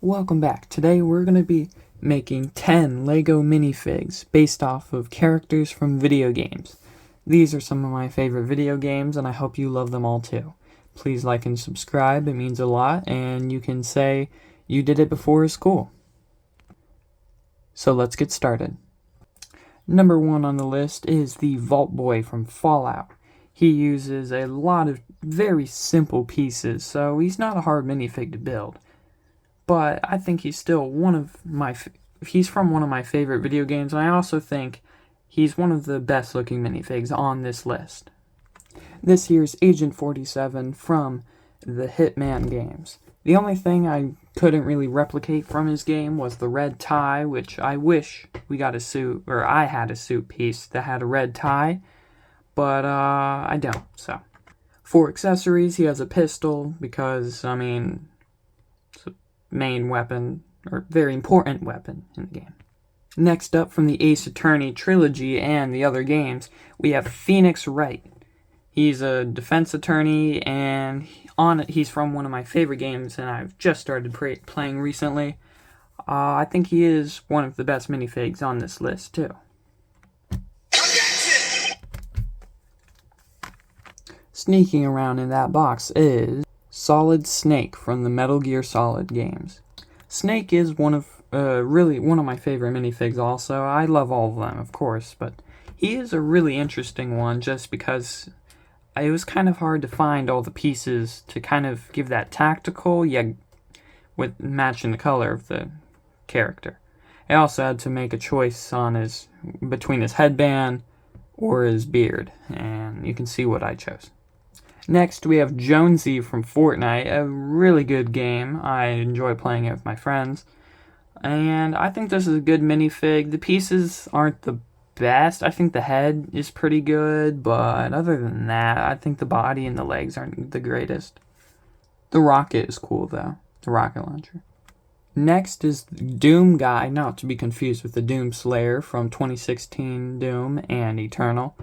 Welcome back. Today we're going to be making 10 LEGO minifigs based off of characters from video games. These are some of my favorite video games and I hope you love them all too. Please like and subscribe, it means a lot, and you can say you did it before school. So let's get started. Number 1 on the list is the Vault Boy from Fallout. He uses a lot of very simple pieces, so he's not a hard minifig to build. But I think he's still he's from one of my favorite video games, and I also think he's one of the best looking minifigs on this list. This here's Agent 47 from the Hitman games. The only thing I couldn't really replicate from his game was the red tie, which I wish we got a suit, or I had a suit piece that had a red tie, but I don't, so. For accessories, he has a pistol, because, I mean, it's a main weapon, or very important weapon in the game. Next up, from the Ace Attorney trilogy and the other games, we have Phoenix Wright. He's a defense attorney, and he's from one of my favorite games, and I've just started playing recently. I think he is one of the best minifigs on this list, too. Sneaking around in that box is Solid Snake from the Metal Gear Solid games. Snake is really one of my favorite minifigs also. I love all of them, of course, but he is a really interesting one just because it was kind of hard to find all the pieces to kind of give that tactical, yet with matching the color of the character. I also had to make a choice between his headband or his beard, and you can see what I chose. Next, we have Jonesy from Fortnite, a really good game. I enjoy playing it with my friends. And I think this is a good minifig. The pieces aren't the best. I think the head is pretty good, but other than that, I think the body and the legs aren't the greatest. The rocket is cool, though. The rocket launcher. Next is Doom Guy, not to be confused with the Doom Slayer from 2016 Doom and Eternal.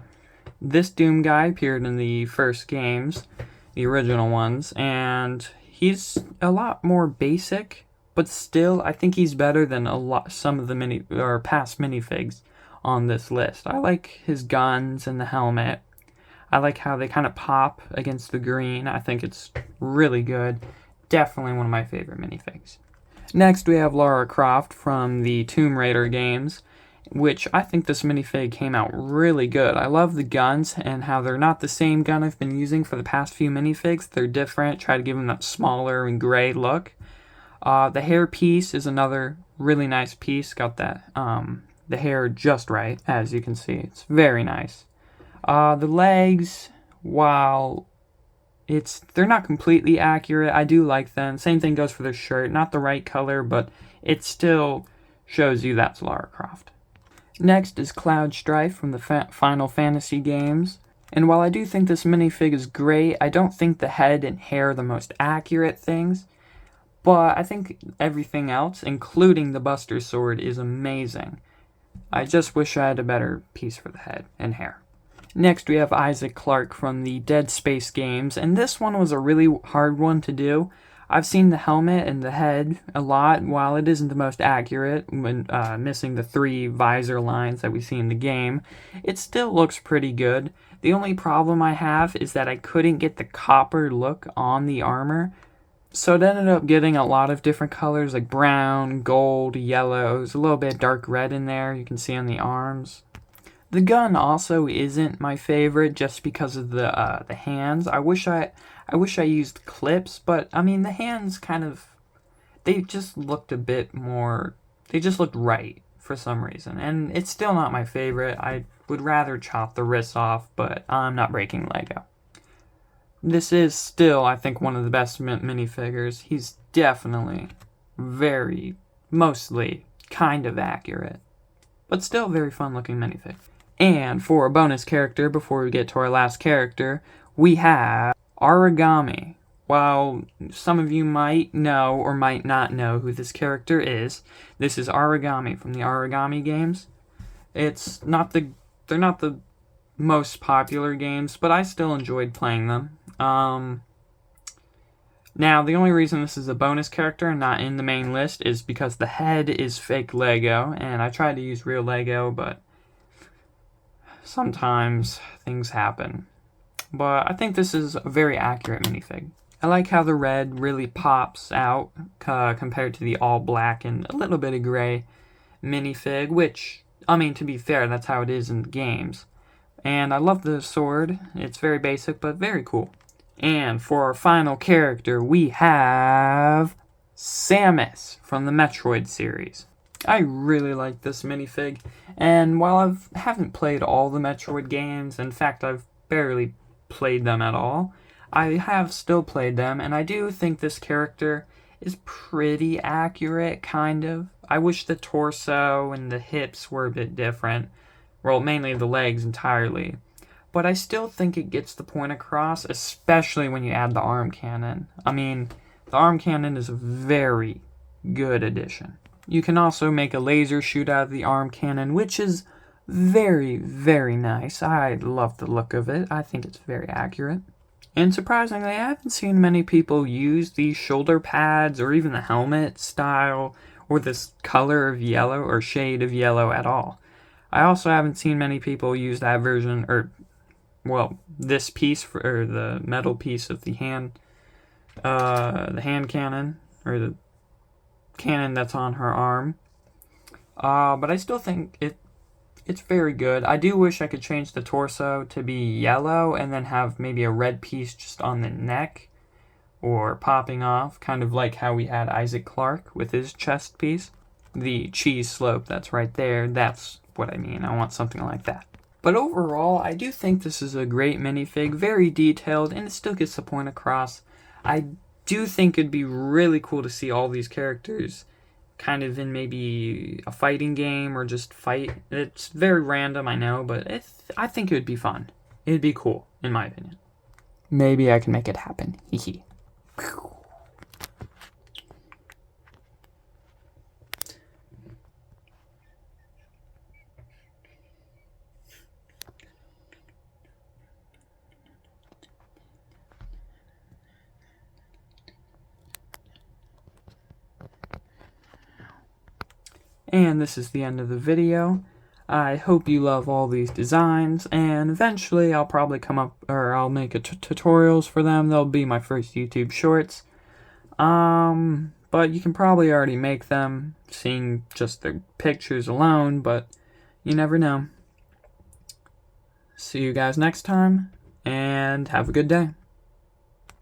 This Doom Guy appeared in the first games, the original ones, and he's a lot more basic, but still, I think he's better than some of the past minifigs on this list. I like his guns and the helmet. I like how they kind of pop against the green. I think it's really good. Definitely one of my favorite minifigs. Next, we have Lara Croft from the Tomb Raider games, which I think this minifig came out really good. I love the guns and how they're not the same gun I've been using for the past few minifigs. They're different, try to give them that smaller and gray look. The hair piece is another really nice piece. Got that the hair just right, as you can see. It's very nice. The legs, while they're not completely accurate, I do like them. Same thing goes for the shirt. Not the right color, but it still shows you that's Lara Croft. Next is Cloud Strife from the Final Fantasy games. And while I do think this minifig is great, I don't think the head and hair are the most accurate things. But I think everything else, including the Buster Sword, is amazing. I just wish I had a better piece for the head and hair. Next, we have Isaac Clarke from the Dead Space games, and this one was a really hard one to do. I've seen the helmet and the head a lot. While it isn't the most accurate, when missing the 3 visor lines that we see in the game, it still looks pretty good. The only problem I have is that I couldn't get the copper look on the armor, so it ended up getting a lot of different colors like brown, gold, yellows, a little bit dark red in there, you can see on the arms. The gun also isn't my favorite just because of the hands. I wish I used clips, but I mean the hands they just looked they just looked right for some reason, and it's still not my favorite. I would rather chop the wrists off, but I'm not breaking Lego. This is still, I think, one of the best minifigures. He's definitely mostly kind of accurate, but still very fun looking minifig. And for a bonus character, before we get to our last character, we have Aragami. While some of you might know or might not know who this character is, this is Aragami from the Aragami games. They're not the most popular games, but I still enjoyed playing them. Now, the only reason this is a bonus character and not in the main list is because the head is fake Lego, and I tried to use real Lego, but sometimes things happen. But I think this is a very accurate minifig. I like how the red really pops out compared to the all black and a little bit of gray minifig, which, I mean, to be fair, that's how it is in the games. And I love the sword. It's very basic, but very cool. And for our final character, we have Samus from the Metroid series. I really like this minifig, and while I haven't played all the Metroid games, in fact, I've barely played them at all, I have still played them, and I do think this character is pretty accurate, kind of. I wish the torso and the hips were a bit different. Well, mainly the legs entirely. But I still think it gets the point across, especially when you add the arm cannon. I mean, the arm cannon is a very good addition. You can also make a laser shoot out of the arm cannon, which is very, very nice. I love the look of it. I think it's very accurate. And surprisingly, I haven't seen many people use these shoulder pads or even the helmet style or this color of yellow or shade of yellow at all. I also haven't seen many people use that version, or well, this piece or the metal piece of the hand cannon, or the cannon that's on her arm. But I still think it's very good. I do wish I could change the torso to be yellow and then have maybe a red piece just on the neck or popping off, kind of like how we had Isaac Clarke with his chest piece. The cheese slope that's right there, that's what I mean. I want something like that. But overall, I do think this is a great minifig, very detailed, and it still gets the point across. I do think it'd be really cool to see all these characters kind of in maybe a fighting game or just fight. It's very random, I know, but I think it would be fun. It'd be cool, in my opinion. Maybe I can make it happen. Hee. And this is the end of the video. I hope you love all these designs, and eventually I'll probably I'll make tutorials for them. They'll be my first YouTube shorts. But you can probably already make them, seeing just the pictures alone, but you never know. See you guys next time, and have a good day.